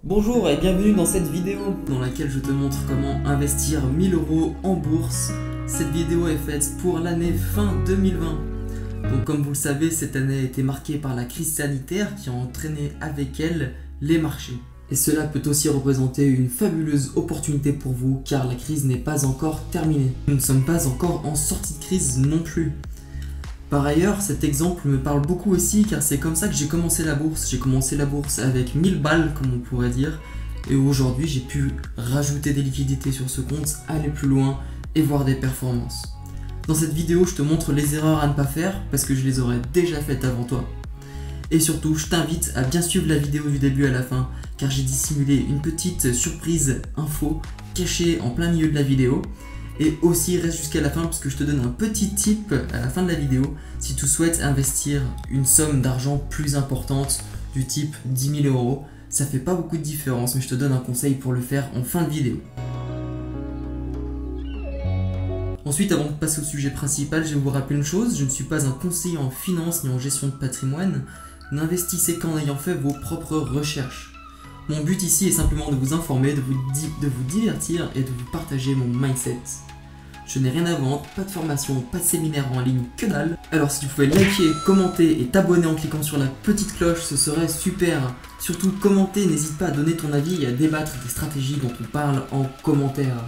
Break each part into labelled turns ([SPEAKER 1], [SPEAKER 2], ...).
[SPEAKER 1] Bonjour et bienvenue dans cette vidéo dans laquelle je te montre comment investir 1000 € en bourse. Cette vidéo est faite pour l'année fin 2020. Donc comme vous le savez, cette année a été marquée par la crise sanitaire qui a entraîné avec elle les marchés. Et cela peut aussi représenter une fabuleuse opportunité pour vous car la crise n'est pas encore terminée. Nous ne sommes pas encore en sortie de crise non plus. Par ailleurs, cet exemple me parle beaucoup aussi car c'est comme ça que j'ai commencé la bourse. J'ai commencé la bourse avec 1000 balles comme on pourrait dire et aujourd'hui j'ai pu rajouter des liquidités sur ce compte, aller plus loin et voir des performances. Dans cette vidéo, je te montre les erreurs à ne pas faire parce que je les aurais déjà faites avant toi. Et surtout, je t'invite à bien suivre la vidéo du début à la fin car j'ai dissimulé une petite surprise info cachée en plein milieu de la vidéo. Et aussi reste jusqu'à la fin parce que je te donne un petit tip à la fin de la vidéo si tu souhaites investir une somme d'argent plus importante du type 10 000 €. Ça fait pas beaucoup de différence mais je te donne un conseil pour le faire en fin de vidéo. Ensuite, avant de passer au sujet principal, je vais vous rappeler une chose, je ne suis pas un conseiller en finance ni en gestion de patrimoine. N'investissez qu'en ayant fait vos propres recherches. Mon but ici est simplement de vous informer, de vous divertir et de vous partager mon mindset. Je n'ai rien à vendre, pas de formation, pas de séminaire en ligne, que dalle. Alors si tu pouvais liker, commenter et t'abonner en cliquant sur la petite cloche, ce serait super. Surtout commenter, n'hésite pas à donner ton avis et à débattre des stratégies dont on parle en commentaire.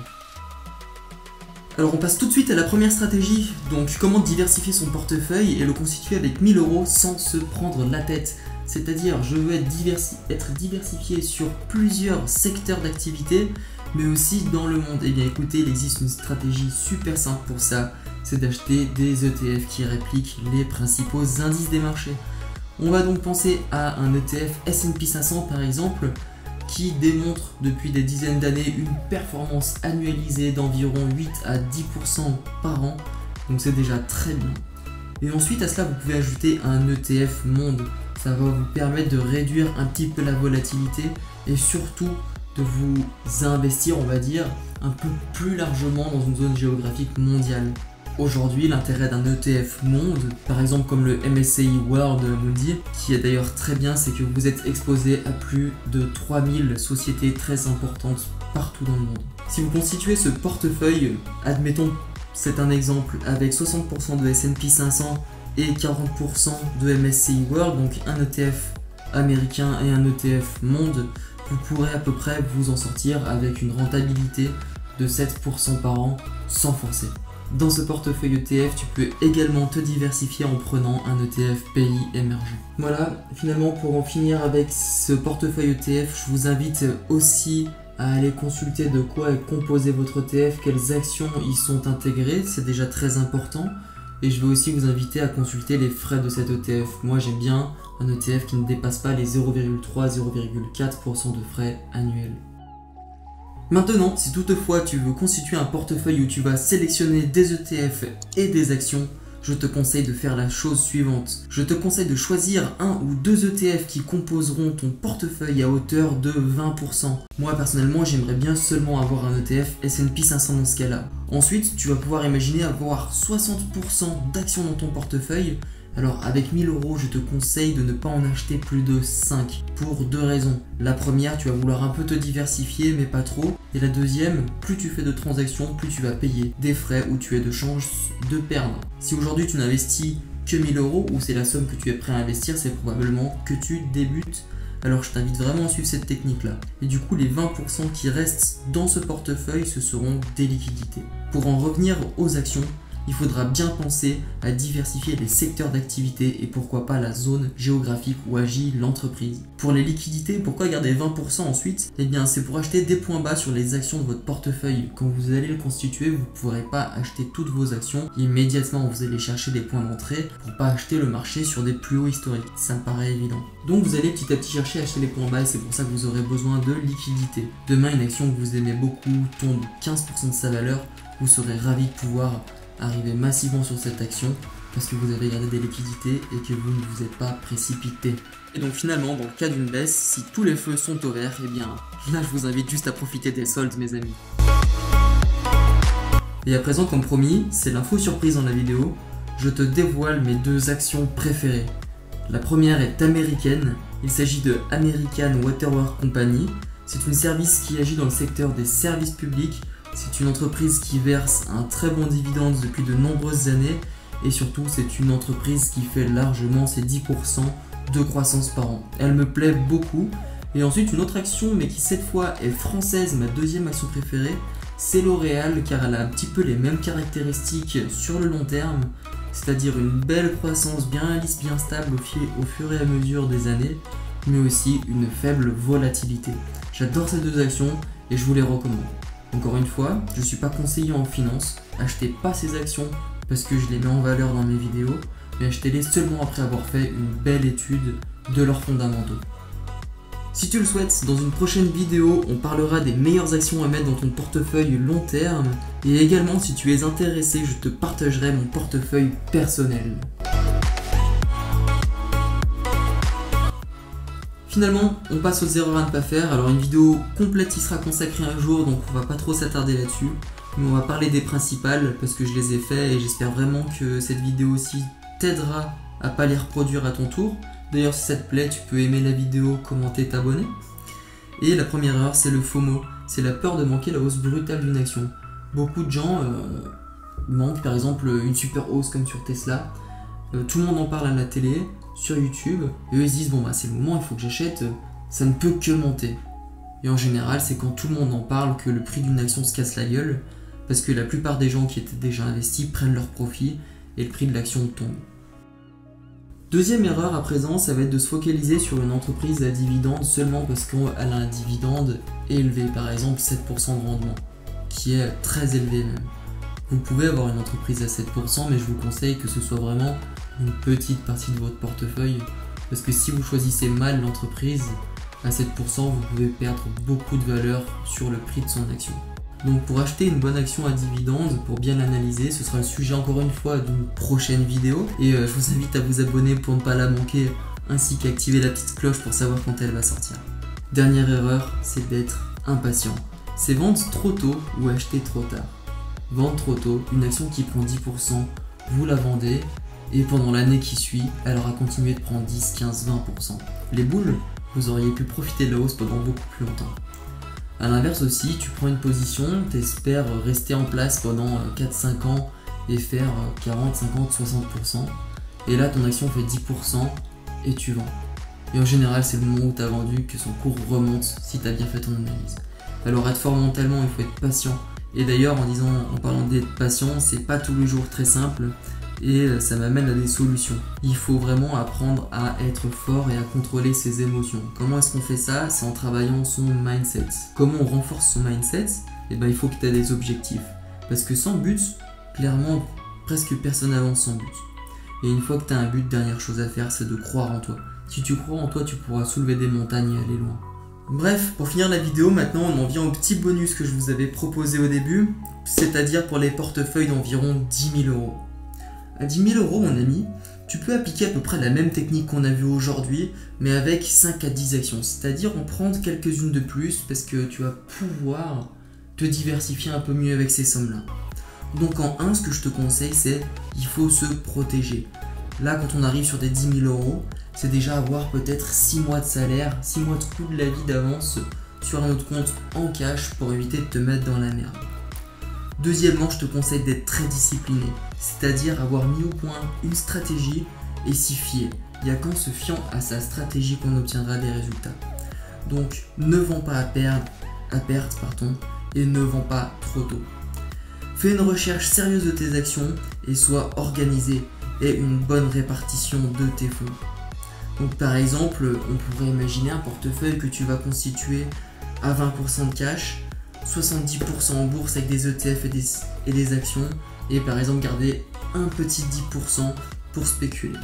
[SPEAKER 1] Alors on passe tout de suite à la première stratégie, donc comment diversifier son portefeuille et le constituer avec 1000 € sans se prendre la tête. C'est-à-dire je veux être diversifié sur plusieurs secteurs d'activité, mais aussi dans le monde. Et bien écoutez, il existe une stratégie super simple pour ça, c'est d'acheter des ETF qui répliquent les principaux indices des marchés. On va donc penser à un ETF S&P 500 par exemple, qui démontre depuis des dizaines d'années une performance annualisée d'environ 8 à 10% par an, donc c'est déjà très bien. Et ensuite à cela vous pouvez ajouter un ETF monde. Ça va vous permettre de réduire un petit peu la volatilité et surtout de vous investir, on va dire, un peu plus largement dans une zone géographique mondiale. Aujourd'hui, l'intérêt d'un ETF monde, par exemple comme le MSCI World Mundi, qui est d'ailleurs très bien, c'est que vous êtes exposé à plus de 3000 sociétés très importantes partout dans le monde. Si vous constituez ce portefeuille, admettons, c'est un exemple, avec 60% de S&P 500 et 40% de MSCI World, donc un ETF américain et un ETF monde, vous pourrez à peu près vous en sortir avec une rentabilité de 7% par an sans forcer. Dans ce portefeuille ETF, tu peux également te diversifier en prenant un ETF pays émergent. Voilà, finalement pour en finir avec ce portefeuille ETF, je vous invite aussi à aller consulter de quoi est composé votre ETF, quelles actions y sont intégrées, c'est déjà très important. Et je vais aussi vous inviter à consulter les frais de cet ETF. Moi j'aime bien un ETF qui ne dépasse pas les 0,3-0,4% de frais annuels. Maintenant, si toutefois tu veux constituer un portefeuille où tu vas sélectionner des ETF et des actions, je te conseille de faire la chose suivante. Je te conseille de choisir un ou deux ETF qui composeront ton portefeuille à hauteur de 20%. Moi personnellement, j'aimerais bien seulement avoir un ETF S&P 500 dans ce cas-là. Ensuite, tu vas pouvoir imaginer avoir 60% d'actions dans ton portefeuille. Alors avec 1000 €, je te conseille de ne pas en acheter plus de 5 pour deux raisons. La première, tu vas vouloir un peu te diversifier mais pas trop. Et la deuxième, plus tu fais de transactions, plus tu vas payer des frais ou tu as de chances de perdre. Si aujourd'hui tu n'investis que 1000 € ou c'est la somme que tu es prêt à investir, c'est probablement que tu débutes. Alors je t'invite vraiment à suivre cette technique là. Et du coup les 20% qui restent dans ce portefeuille, ce seront des liquidités. Pour en revenir aux actions, il faudra bien penser à diversifier les secteurs d'activité et pourquoi pas la zone géographique où agit l'entreprise. Pour les liquidités, pourquoi garder 20% ensuite? Eh bien c'est pour acheter des points bas sur les actions de votre portefeuille. Quand vous allez le constituer, vous ne pourrez pas acheter toutes vos actions immédiatement. Vous allez chercher des points d'entrée pour pas acheter le marché sur des plus hauts historiques. Ça me paraît évident. Donc vous allez petit à petit chercher à acheter les points bas et c'est pour ça que vous aurez besoin de liquidités. Demain, une action que vous aimez beaucoup tombe 15% de sa valeur, vous serez ravi de pouvoir arriver massivement sur cette action parce que vous avez gardé des liquidités et que vous ne vous êtes pas précipité. Et donc finalement, dans le cas d'une baisse, si tous les feux sont au vert, eh bien là je vous invite juste à profiter des soldes mes amis. Et à présent, comme promis, c'est l'info surprise dans la vidéo, je te dévoile mes deux actions préférées. La première est américaine, il s'agit de American Waterworks Company. C'est une service qui agit dans le secteur des services publics. C'est une entreprise qui verse un très bon dividende depuis de nombreuses années. Et surtout, c'est une entreprise qui fait largement ses 10% de croissance par an. Elle me plaît beaucoup. Et ensuite, une autre action, mais qui cette fois est française, ma deuxième action préférée, c'est L'Oréal, car elle a un petit peu les mêmes caractéristiques sur le long terme, c'est-à-dire une belle croissance bien lisse, bien stable au fur et à mesure des années, mais aussi une faible volatilité. J'adore ces deux actions et je vous les recommande. Encore une fois, je ne suis pas conseiller en finance, achetez pas ces actions parce que je les mets en valeur dans mes vidéos, mais achetez-les seulement après avoir fait une belle étude de leurs fondamentaux. Si tu le souhaites, dans une prochaine vidéo, on parlera des meilleures actions à mettre dans ton portefeuille long terme. Et également, si tu es intéressé, je te partagerai mon portefeuille personnel. Finalement, on passe aux erreurs à ne pas faire. Alors une vidéo complète y sera consacrée un jour, donc on va pas trop s'attarder là-dessus. Mais on va parler des principales, parce que je les ai fait et j'espère vraiment que cette vidéo aussi t'aidera à pas les reproduire à ton tour. D'ailleurs, si ça te plaît, tu peux aimer la vidéo, commenter, t'abonner. Et la première erreur, c'est le FOMO. C'est la peur de manquer la hausse brutale d'une action. Beaucoup de gens manquent par exemple une super hausse comme sur Tesla. Tout le monde en parle à la télé, sur YouTube. Et eux ils se disent, bon bah c'est le moment, il faut que j'achète. Ça ne peut que monter. Et en général, c'est quand tout le monde en parle que le prix d'une action se casse la gueule. Parce que la plupart des gens qui étaient déjà investis prennent leur profit et le prix de l'action tombe. Deuxième erreur à présent, ça va être de se focaliser sur une entreprise à dividende seulement parce qu'elle a un dividende élevé, par exemple 7% de rendement, qui est très élevé même. Vous pouvez avoir une entreprise à 7%, mais je vous conseille que ce soit vraiment une petite partie de votre portefeuille, parce que si vous choisissez mal l'entreprise, à 7%, vous pouvez perdre beaucoup de valeur sur le prix de son action. Donc pour acheter une bonne action à dividende, pour bien l'analyser, ce sera le sujet encore une fois d'une prochaine vidéo. Et je vous invite à vous abonner pour ne pas la manquer, ainsi qu'activer la petite cloche pour savoir quand elle va sortir. Dernière erreur, c'est d'être impatient. C'est vendre trop tôt ou acheter trop tard. Vendre trop tôt, une action qui prend 10%, vous la vendez, et pendant l'année qui suit, elle aura continué de prendre 10, 15, 20%. Les boules, vous auriez pu profiter de la hausse pendant beaucoup plus longtemps. A l'inverse aussi, tu prends une position, t'espères rester en place pendant 4-5 ans et faire 40, 50, 60%. Et là, ton action fait 10% et tu vends. Et en général, c'est le moment où tu as vendu que son cours remonte si tu as bien fait ton analyse. Alors être fort mentalement, il faut être patient. Et d'ailleurs, en parlant d'être patient, c'est pas tous les jours très simple. Et ça m'amène à des solutions. Il faut vraiment apprendre à être fort et à contrôler ses émotions. Comment est-ce qu'on fait ça? C'est en travaillant son mindset. Comment on renforce son mindset? Eh ben, il faut que tu aies des objectifs. Parce que sans but, clairement, presque personne n'avance sans but. Et une fois que tu as un but, dernière chose à faire, c'est de croire en toi. Si tu crois en toi, tu pourras soulever des montagnes et aller loin. Bref, pour finir la vidéo, maintenant on en vient au petit bonus que je vous avais proposé au début, c'est-à-dire pour les portefeuilles d'environ 10 000 €. À 10 000 €, mon ami, tu peux appliquer à peu près la même technique qu'on a vue aujourd'hui, mais avec 5 à 10 actions, c'est-à-dire en prendre quelques-unes de plus parce que tu vas pouvoir te diversifier un peu mieux avec ces sommes-là. Donc en 1, ce que je te conseille, c'est il faut se protéger. Là, quand on arrive sur des 10 000 €, c'est déjà avoir peut-être 6 mois de salaire, 6 mois de coût de la vie d'avance sur un autre compte en cash pour éviter de te mettre dans la merde. Deuxièmement, je te conseille d'être très discipliné, c'est-à-dire avoir mis au point une stratégie et s'y fier. Il n'y a qu'en se fiant à sa stratégie qu'on obtiendra des résultats. Donc, ne vends pas à perte, et ne vends pas trop tôt. Fais une recherche sérieuse de tes actions et sois organisé et une bonne répartition de tes fonds. Donc par exemple, on pourrait imaginer un portefeuille que tu vas constituer à 20% de cash, 70% en bourse avec des ETF et des actions, et par exemple garder un petit 10% pour spéculer.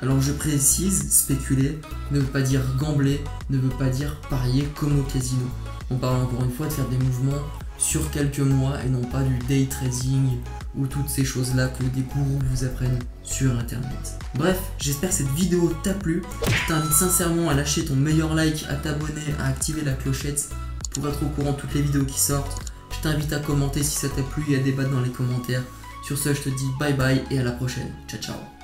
[SPEAKER 1] Alors je précise, spéculer ne veut pas dire gambler, ne veut pas dire parier comme au casino. On parle encore une fois de faire des mouvements sur quelques mois et non pas du day trading ou toutes ces choses là que des gourous vous apprennent sur internet. Bref, j'espère que cette vidéo t'a plu. Je t'invite sincèrement à lâcher ton meilleur like, à t'abonner, à activer la clochette pour être au courant de toutes les vidéos qui sortent. Je t'invite à commenter si ça t'a plu et à débattre dans les commentaires. Sur ce, je te dis bye bye et à la prochaine. Ciao ciao.